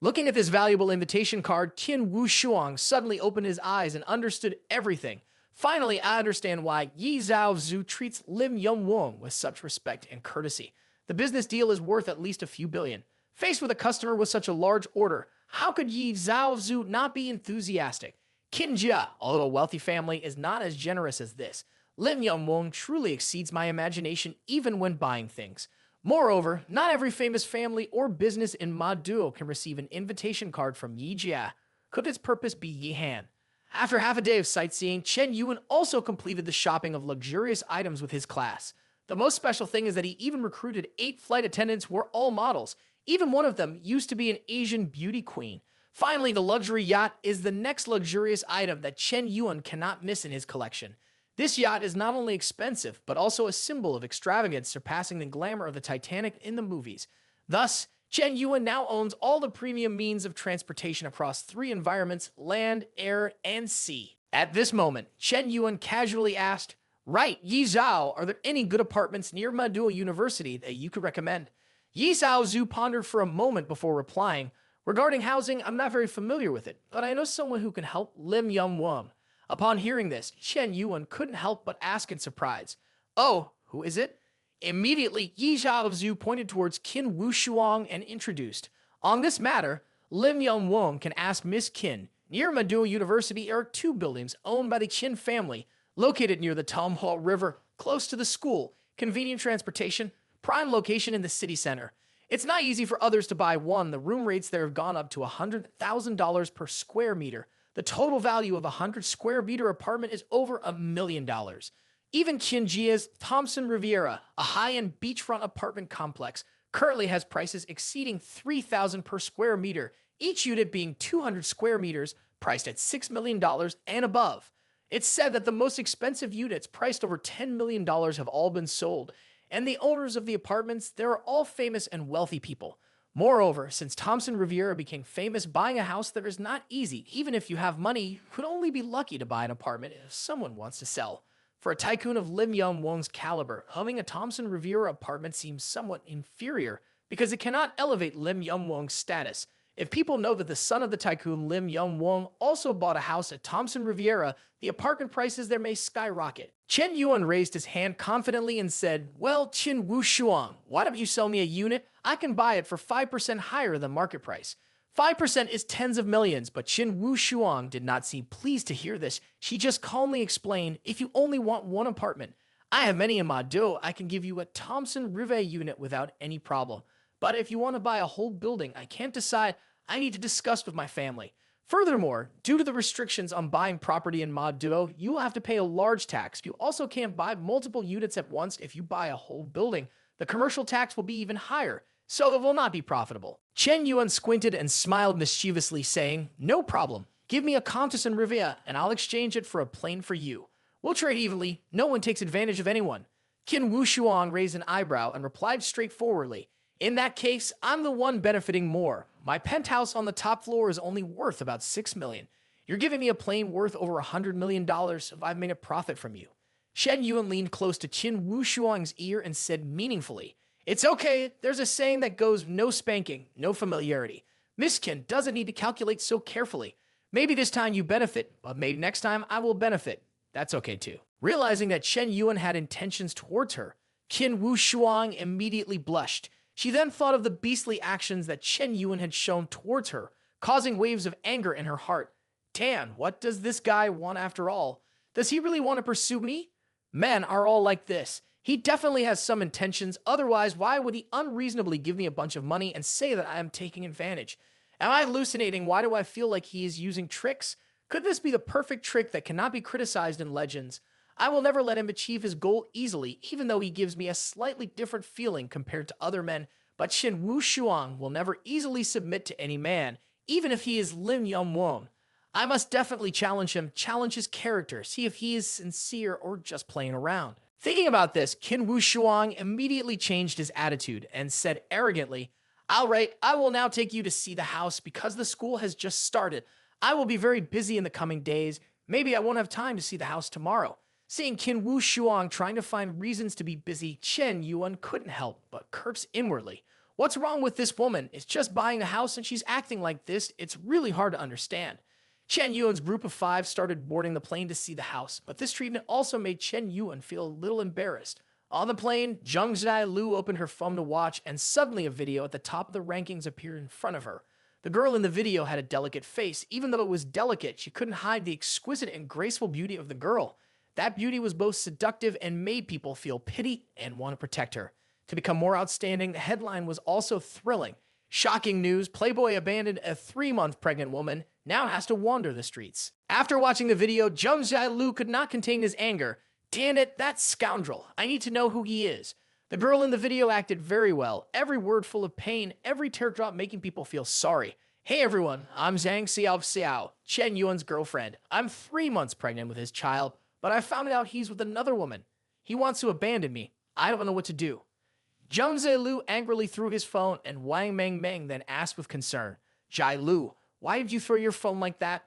Looking at this valuable invitation card, Qin Wu Shuang suddenly opened his eyes and understood everything. Finally, I understand why Yi Zhao Zhu treats Lim Yum Wong with such respect and courtesy. The business deal is worth at least a few billion. Faced with a customer with such a large order, how could Yi Zhao Zhu not be enthusiastic? Qin Jia, although a wealthy family, is not as generous as this. Lim Yum Wong truly exceeds my imagination even when buying things. Moreover, not every famous family or business in Ma Duo can receive an invitation card from Yi Jia. Could its purpose be Yi Han? After half a day of sightseeing, Chen Yuan also completed the shopping of luxurious items with his class. The most special thing is that he even recruited 8 flight attendants who are all models. Even one of them used to be an Asian beauty queen. Finally, the luxury yacht is the next luxurious item that Chen Yuan cannot miss in his collection. This yacht is not only expensive, but also a symbol of extravagance surpassing the glamour of the Titanic in the movies. Thus, Chen Yuan now owns all the premium means of transportation across 3 environments: land, air, and sea. At this moment, Chen Yuan casually asked, "Right, Yi Zhao, are there any good apartments near Manhwa University that you could recommend?" Yi Zhao Zhu pondered for a moment before replying, "Regarding housing, I'm not very familiar with it, but I know someone who can help, Lim Yum Wong." Upon hearing this, Chen Yuan couldn't help but ask in surprise, "Oh, who is it?" Immediately, Yi Zhao Zhu pointed towards Qin Wu Shuang and introduced, "On this matter, Lim Yum Wong can ask Miss Qin. Near Manhwa University are 2 buildings owned by the Qin family, located near the Tamhua River, close to the school, convenient transportation, prime location in the city center. It's not easy for others to buy one. The room rates there have gone up to $100,000 per square meter. The total value of a 100 square meter apartment is over $1 million. Even Qinjia's Thompson Riviera, a high-end beachfront apartment complex, currently has prices exceeding $3,000 per square meter, each unit being 200 square meters, priced at $6 million and above. It's said that the most expensive units, priced over $10 million, have all been sold, and the owners of the apartments, they're all famous and wealthy people. Moreover, since Thompson Riviera became famous, buying a house there is not easy. Even if you have money, you would only be lucky to buy an apartment if someone wants to sell. For a tycoon of Lim Yum Wong's caliber, owning a Thompson Riviera apartment seems somewhat inferior because it cannot elevate Lim Yum Wong's status. If people know that the son of the tycoon Lim Yum Wong also bought a house at Thompson Riviera, the apartment prices there may skyrocket." Chen Yuan raised his hand confidently and said, "Well, Qin Wu Shuang, why don't you sell me a unit? I can buy it for 5% higher than market price." 5% is tens of millions, but Qin Wu Shuang did not seem pleased to hear this. She just calmly explained, "If you only want one apartment, I have many in Ma Do. I can give you a Thompson Riviera unit without any problem. But if you want to buy a whole building, I can't decide. I need to discuss with my family. Furthermore, due to the restrictions on buying property in Ma Duo, you will have to pay a large tax. You also can't buy multiple units at once. If you buy a whole building, the commercial tax will be even higher, so it will not be profitable." Chen Yuan squinted and smiled mischievously, saying, "No problem. Give me a Countess in Riviera, and I'll exchange it for a plane for you. We'll trade evenly. No one takes advantage of anyone." Qin Wu Shuang raised an eyebrow and replied straightforwardly, "In that case, I'm the one benefiting more. My penthouse on the top floor is only worth about $6 million. You're giving me a plane worth over $100 million if I've made a profit from you." Shen Yuan leaned close to Qin Wu Shuang's ear and said meaningfully, "It's okay. There's a saying that goes, no spanking, no familiarity. Miss Qin doesn't need to calculate so carefully. Maybe this time you benefit, but maybe next time I will benefit. That's okay too." Realizing that Chen Yuan had intentions towards her, Qin Wu Shuang immediately blushed. She then thought of the beastly actions that Chen Yuan had shown towards her, causing waves of anger in her heart. Damn, what does this guy want after all? Does he really want to pursue me? Men are all like this. He definitely has some intentions, otherwise why would he unreasonably give me a bunch of money and say that I am taking advantage? Am I hallucinating? Why do I feel like he is using tricks? Could this be the perfect trick that cannot be criticized in legends? I will never let him achieve his goal easily, even though he gives me a slightly different feeling compared to other men, but Qin Wu Shuang will never easily submit to any man, even if he is Lim Yum Wong. I must definitely challenge him, challenge his character, see if he is sincere or just playing around. Thinking about this, Qin Wu Shuang immediately changed his attitude and said arrogantly, "All right, I will now take you to see the house because the school has just started. I will be very busy in the coming days. Maybe I won't have time to see the house tomorrow." Seeing Qin Wu Shuang trying to find reasons to be busy, Chen Yuan couldn't help but curse inwardly. What's wrong with this woman? It's just buying a house and she's acting like this. It's really hard to understand. Chen Yuan's group of 5 started boarding the plane to see the house, but this treatment also made Chen Yuan feel a little embarrassed. On the plane, Zheng Zhailu opened her phone to watch, and suddenly a video at the top of the rankings appeared in front of her. The girl in the video had a delicate face. Even though it was delicate, she couldn't hide the exquisite and graceful beauty of the girl. That beauty was both seductive and made people feel pity and want to protect her. To become more outstanding, the headline was also thrilling. Shocking news, Playboy abandoned a 3-month pregnant woman, now has to wander the streets. After watching the video, Zheng Zhailu could not contain his anger. Damn it, that scoundrel. I need to know who he is. The girl in the video acted very well, every word full of pain, every teardrop making people feel sorry. Hey everyone, I'm Zhang Xiao, Chen Yuan's girlfriend. I'm 3 months pregnant with his child, but I found out he's with another woman. He wants to abandon me. I don't know what to do. Zheng Zhailu angrily threw his phone, and Wang Mengmeng then asked with concern, Zhailu, why did you throw your phone like that?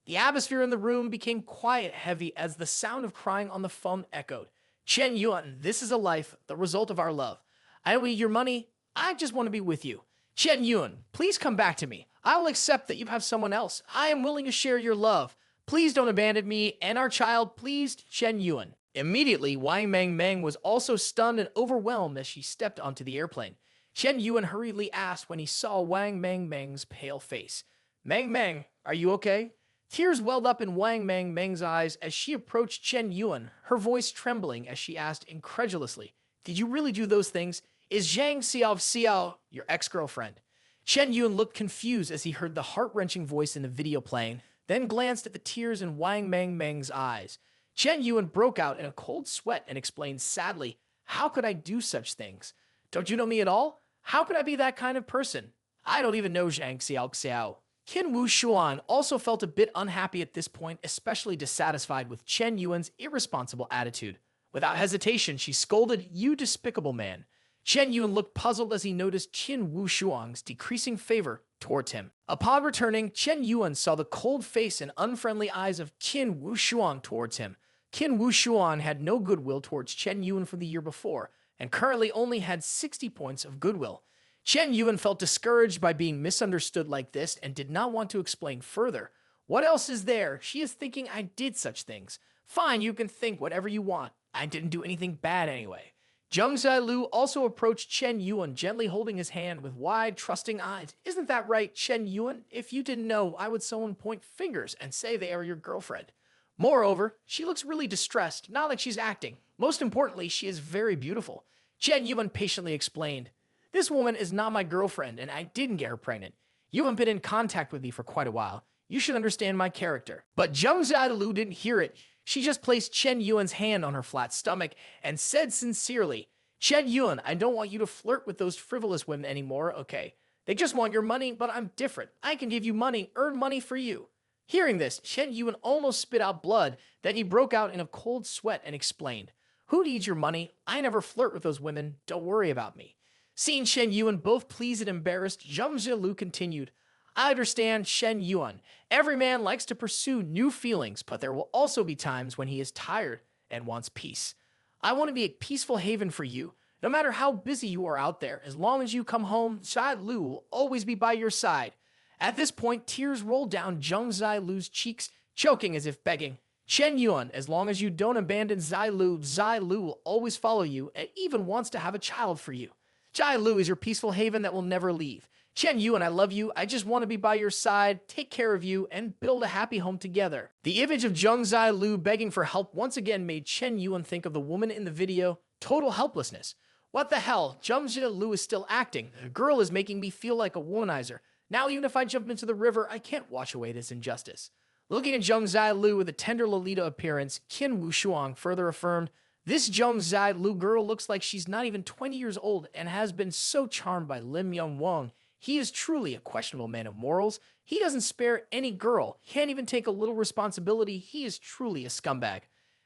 The atmosphere in the room became quiet, heavy, as the sound of crying on the phone echoed. Chen Yuan, this is a life, the result of our love. I don't need your money. I just want to be with you. Chen Yuan, please come back to me. I will accept that you have someone else. I am willing to share your love. Please don't abandon me and our child, please, Chen Yuan. Immediately, Wang Mengmeng was also stunned and overwhelmed as she stepped onto the airplane. Chen Yuan hurriedly asked when he saw Wang Mengmeng's pale face. Meng, are you okay? Tears welled up in Wang Mengmeng's eyes as she approached Chen Yuan, her voice trembling as she asked incredulously, Did you really do those things? Is Zhang Xiao your ex-girlfriend? Chen Yuan looked confused as he heard the heart-wrenching voice in the video playing, then glanced at the tears in Wang Mengmeng's eyes. Chen Yuan broke out in a cold sweat and explained sadly, How could I do such things? Don't you know me at all? How could I be that kind of person? I don't even know Zhang Xiao. Qin Wushuan also felt a bit unhappy at this point, especially dissatisfied with Chen Yuan's irresponsible attitude. Without hesitation, she scolded, You despicable man. Chen Yuan looked puzzled as he noticed Qin Wushuang's decreasing favor towards him. Upon returning, Chen Yuan saw the cold face and unfriendly eyes of Qin Wushuang towards him. Qin Wushuang had no goodwill towards Chen Yuan from the year before, and currently only had 60 points of goodwill. Chen Yuan felt discouraged by being misunderstood like this and did not want to explain further. What else is there? She is thinking I did such things. Fine, you can think whatever you want. I didn't do anything bad anyway. Zheng Zhailu also approached Chen Yuan, gently holding his hand with wide, trusting eyes. Isn't that right, Chen Yuan? If you didn't know, I would someone point fingers and say they are your girlfriend. Moreover, she looks really distressed, not like she's acting. Most importantly, she is very beautiful. Chen Yuan patiently explained, This woman is not my girlfriend, and I didn't get her pregnant. You haven't been in contact with me for quite a while. You should understand my character. But Zheng Zhailu didn't hear it. She just placed Chen Yuan's hand on her flat stomach and said sincerely, Chen Yuan, I don't want you to flirt with those frivolous women anymore, okay? They just want your money, but I'm different. I can give you money, earn money for you. Hearing this, Chen Yuan almost spit out blood. Then he broke out in a cold sweat and explained, Who needs your money? I never flirt with those women. Don't worry about me. Seeing Chen Yuan both pleased and embarrassed, Zheng Zhailu continued, I understand Chen Yuan. Every man likes to pursue new feelings, but there will also be times when he is tired and wants peace. I want to be a peaceful haven for you. No matter how busy you are out there, as long as you come home, Zhailu will always be by your side. At this point, tears rolled down Zheng Zailu's cheeks, choking as if begging, Chen Yuan, as long as you don't abandon Zhailu, Zhailu will always follow you and even wants to have a child for you. Zhailu is your peaceful haven that will never leave. Chen Yuan, I love you. I just want to be by your side, take care of you, and build a happy home together. The image of Zheng Zailu begging for help once again made Chen Yuan think of the woman in the video, total helplessness. What the hell? Zheng Zhailu is still acting. The girl is making me feel like a womanizer. Now even if I jump into the river, I can't wash away this injustice. Looking at Zheng Zailu with a tender Lolita appearance, Qin Wushuang further affirmed, This Zheng Zailu girl looks like she's not even 20 years old and has been so charmed by Lim Yong-wong. He is truly a questionable man of morals. He doesn't spare any girl. Can't even take a little responsibility. He is truly a scumbag.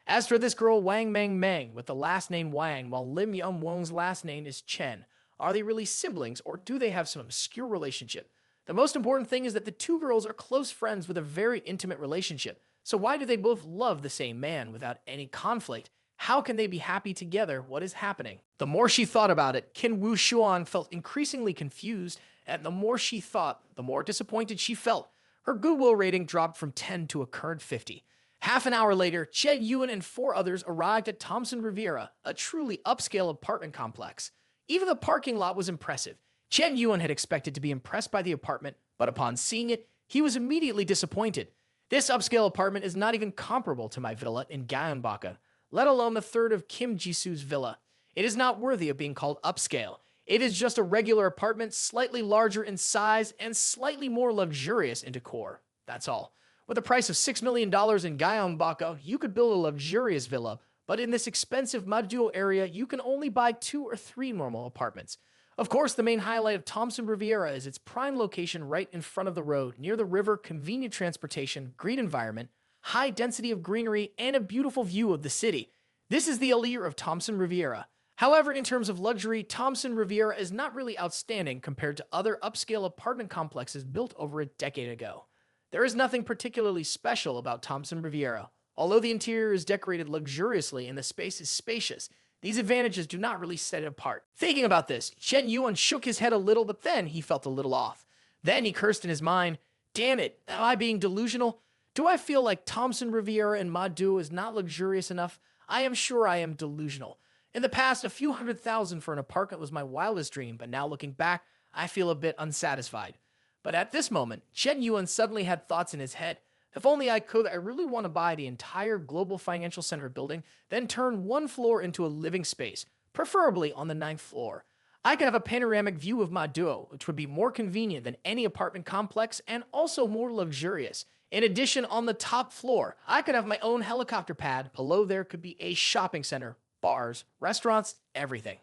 As for this girl, Wang Mengmeng, with the last name Wang, while Lim Yong-wong's last name is Chen, are they really siblings or do they have some obscure relationship? The most important thing is that the two girls are close friends with a very intimate relationship. So why do they both love the same man without any conflict? How can they be happy together? What is happening? The more she thought about it, Qin Wu Xuan felt increasingly confused, and the more she thought, the more disappointed she felt. Her goodwill rating dropped from 10 to a current 50. Half an hour later, Chen Yuan and 4 others arrived at Thompson Riviera, a truly upscale apartment complex. Even the parking lot was impressive. Chen Yuan had expected to be impressed by the apartment, but upon seeing it, he was immediately disappointed. This upscale apartment is not even comparable to my villa in Gyeongbokgung, let alone a third of Kim Jisoo's villa. It is not worthy of being called upscale. It is just a regular apartment, slightly larger in size and slightly more luxurious in decor. That's all. With a price of $6 million in Gyeongbokgung, you could build a luxurious villa, but in this expensive Maduo area, you can only buy 2 or 3 normal apartments. Of course, the main highlight of Thompson Riviera is its prime location right in front of the road, near the river, convenient transportation, green environment, high density of greenery, and a beautiful view of the city. This is the allure of Thompson Riviera. However, in terms of luxury, Thompson Riviera is not really outstanding compared to other upscale apartment complexes built over a decade ago. There is nothing particularly special about Thompson Riviera. Although the interior is decorated luxuriously and the space is spacious, these advantages do not really set it apart. Thinking about this, Chen Yuan shook his head a little, but then he felt a little off. Then he cursed in his mind, "Damn it, am I being delusional? Do I feel like Thompson Riviera in Maduo is not luxurious enough? I am sure I am delusional. In the past, a few $100,000 for an apartment was my wildest dream, but now looking back, I feel a bit unsatisfied." But at this moment, Chen Yuan suddenly had thoughts in his head. If only I could, I really want to buy the entire Global Financial Center building, then turn one floor into a living space, preferably on the 9th floor. I could have a panoramic view of Maduo, which would be more convenient than any apartment complex and also more luxurious. In addition, on the top floor, I could have my own helicopter pad. Below there could be a shopping center, bars, restaurants, everything.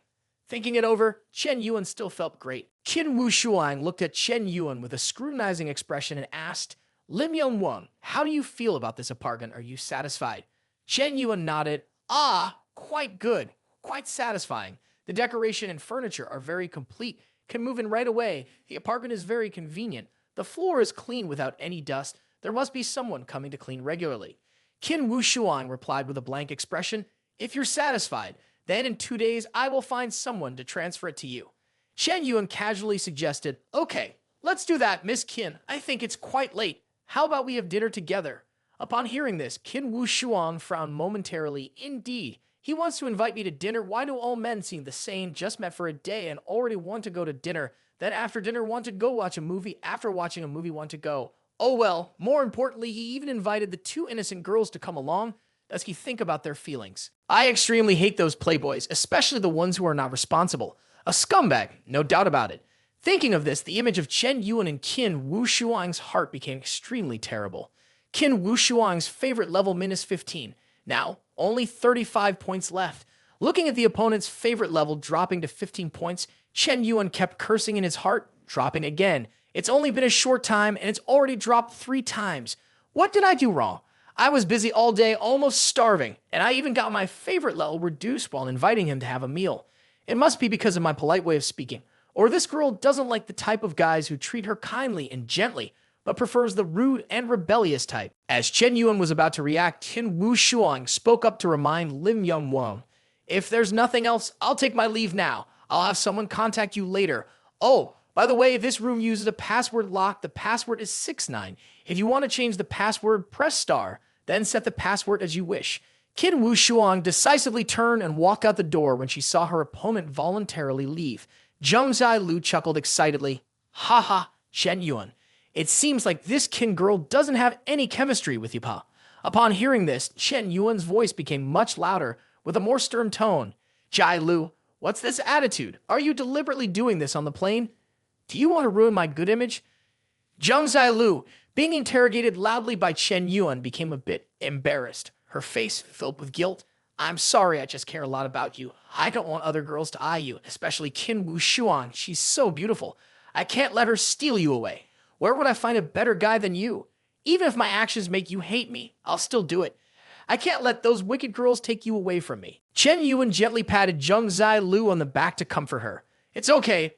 Thinking it over, Chen Yuan still felt great. Qin Wu Shuang looked at Chen Yuan with a scrutinizing expression and asked, "Lim Yong Wang, how do you feel about this apartment? Are you satisfied?" Chen Yuan nodded. "Ah, quite good. Quite satisfying. The decoration and furniture are very complete. Can move in right away. The apartment is very convenient. The floor is clean without any dust. There must be someone coming to clean regularly." Qin Wu Shuang replied with a blank expression, "If you're satisfied, then in 2 days I will find someone to transfer it to you." Chen Yuan casually suggested, "Okay, let's do that, Miss Qin. I think it's quite late. How about we have dinner together?" Upon hearing this, Qin Wu Shuang frowned momentarily. Indeed, he wants to invite me to dinner. Why do all men seem the same, just met for a day and already want to go to dinner, then after dinner want to go watch a movie, after watching a movie want to go? Oh well, more importantly, he even invited the 2 innocent girls to come along. Does he think about their feelings? I extremely hate those playboys, especially the ones who are not responsible. A scumbag, no doubt about it. Thinking of this, the image of Chen Yuan and Qin Wu Shuang's heart became extremely terrible. Qin Wu Shuang's favorite level -15. Now, only 35 points left. Looking at the opponent's favorite level dropping to 15 points, Chen Yuan kept cursing in his heart, dropping again. It's only been a short time, and it's already dropped 3 times. What did I do wrong? I was busy all day, almost starving, and I even got my favorite level reduced while inviting him to have a meal. It must be because of my polite way of speaking. Or this girl doesn't like the type of guys who treat her kindly and gently, but prefers the rude and rebellious type. As Chen Yuan was about to react, Qin Wu Shuang spoke up to remind Lim Yong Wang, "If there's nothing else, I'll take my leave now. I'll have someone contact you later. Oh, by the way, this room uses a password lock. The password is 69. If you want to change the password, press star, then set the password as you wish." Qin Wu Shuang decisively turned and walked out the door when she saw her opponent voluntarily leave. Zheng Zailu chuckled excitedly. "Haha, Chen Yuan. It seems like this Qin girl doesn't have any chemistry with you, pa." Upon hearing this, Chen Yuan's voice became much louder, with a more stern tone. "Zailu, what's this attitude? Are you deliberately doing this on the plane? Do you want to ruin my good image?" Zheng Zailu, being interrogated loudly by Chen Yuan, became a bit embarrassed. Her face filled with guilt. "I'm sorry, I just care a lot about you. I don't want other girls to eye you, especially Qin Wu Shuan. She's so beautiful. I can't let her steal you away. Where would I find a better guy than you? Even if my actions make you hate me, I'll still do it. I can't let those wicked girls take you away from me." Chen Yuan gently patted Zheng Zailu on the back to comfort her. It's okay.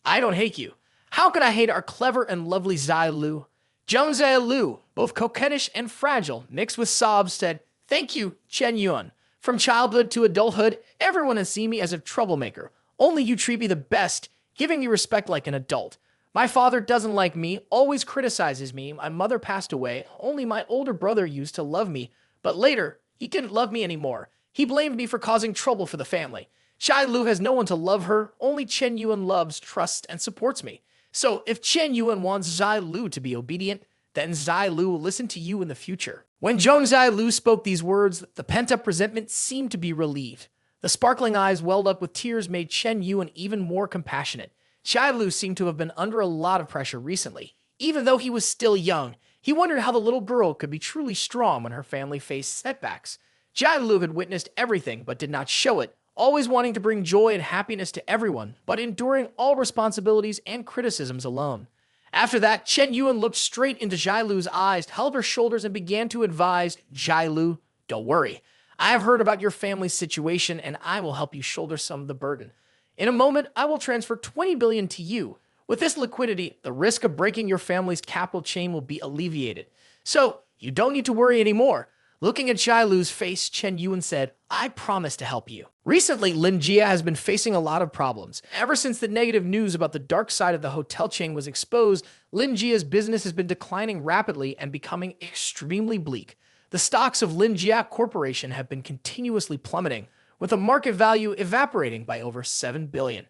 I don't hate you. How could I hate our clever and lovely Zailu?" Zheng Zailu, both coquettish and fragile, mixed with sobs, said, "Thank you, Chen Yuan, From childhood to adulthood, everyone has seen me as a troublemaker. Only you treat me the best, giving me respect like an adult. My father doesn't like me, always criticizes me. My mother passed away. Only my older brother used to love me. But later, he didn't love me anymore. He blamed me for causing trouble for the family. Shai Lu has no one to love her. Only Chen Yuan loves, trusts, and supports me. So if Chen Yuan wants Zai Lu to be obedient, then Zai Lu will listen to you in the future. When Zhong Zai Lu spoke these words, the pent-up resentment seemed to be relieved. The sparkling eyes welled up with tears made Chen Yuan even more compassionate. Shai Lu seemed to have been under a lot of pressure recently. Even though he was still young, he wondered how the little girl could be truly strong when her family faced setbacks. Shai Lu had witnessed everything but did not show it, always wanting to bring joy and happiness to everyone, but enduring all responsibilities and criticisms alone. After that, Chen Yuan looked straight into Zhai Lu's eyes, held her shoulders, and began to advise, Zhai Lu, don't worry. I have heard about your family's situation, and I will help you shoulder some of the burden. In a moment, I will transfer 20 billion to you. With this liquidity, the risk of breaking your family's capital chain will be alleviated. So, you don't need to worry anymore. Looking at Zhai Lu's face, Chen Yuan said, I promise to help you. Recently, Lin Jia has been facing a lot of problems. Ever since the negative news about the dark side of the hotel chain was exposed, Lin Jia's business has been declining rapidly and becoming extremely bleak. The stocks of Lin Jia Corporation have been continuously plummeting, with a market value evaporating by over 7 billion.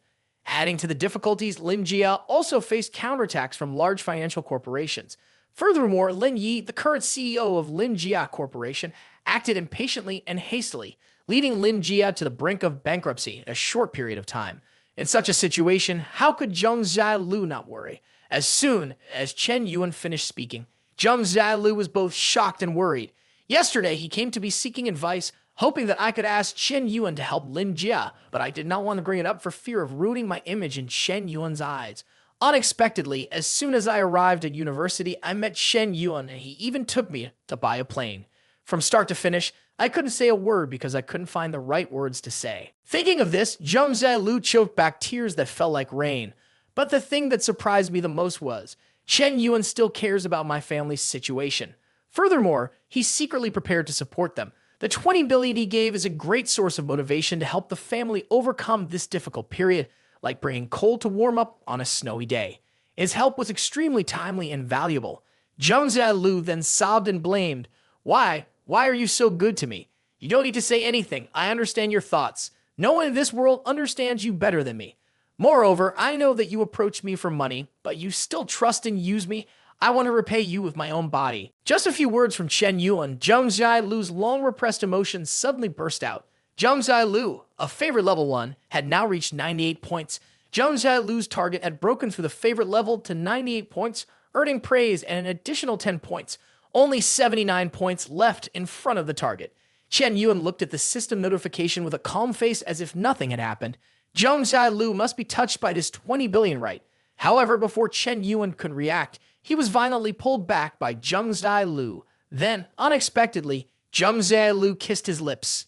Adding to the difficulties, Lin Jia also faced counterattacks from large financial corporations. Furthermore, Lin Yi, the current CEO of Lin Jia Corporation, acted impatiently and hastily, leading Lin Jia to the brink of bankruptcy in a short period of time. In such a situation, how could Zhong Zai Lu not worry? As soon as Chen Yuan finished speaking, Zhong Zai Lu was both shocked and worried. Yesterday, he came to me seeking advice, hoping that I could ask Chen Yuan to help Lin Jia, but I did not want to bring it up for fear of ruining my image in Chen Yuan's eyes. Unexpectedly, as soon as I arrived at university, I met Chen Yuan and he even took me to buy a plane. From start to finish, I couldn't say a word because I couldn't find the right words to say. Thinking of this, Zhong Zai Lu choked back tears that fell like rain. But the thing that surprised me the most was, Chen Yuan still cares about my family's situation. Furthermore, he's secretly prepared to support them. The 20 billion he gave is a great source of motivation to help the family overcome this difficult period, like bringing coal to warm up on a snowy day. His help was extremely timely and valuable. Zhong Zai Lu then sobbed and blamed, Why are you so good to me? You don't need to say anything. I understand your thoughts. No one in this world understands you better than me. Moreover, I know that you approach me for money, but you still trust and use me. I want to repay you with my own body. Just a few words from Chen Yuan, Zhong Zai Lu's long repressed emotions suddenly burst out. Zhong Zai Lu, a favorite level 1, had now reached 98 points. Zhong Zai Lu's target had broken through the favorite level to 98 points, earning praise and an additional 10 points. Only 79 points left in front of the target. Chen Yuan looked at the system notification with a calm face as if nothing had happened. Zhong Zai Lu must be touched by this 20 billion right. However, before Chen Yuan could react, he was violently pulled back by Zhong Zai Lu. Then, unexpectedly, Zhong Zai Lu kissed his lips.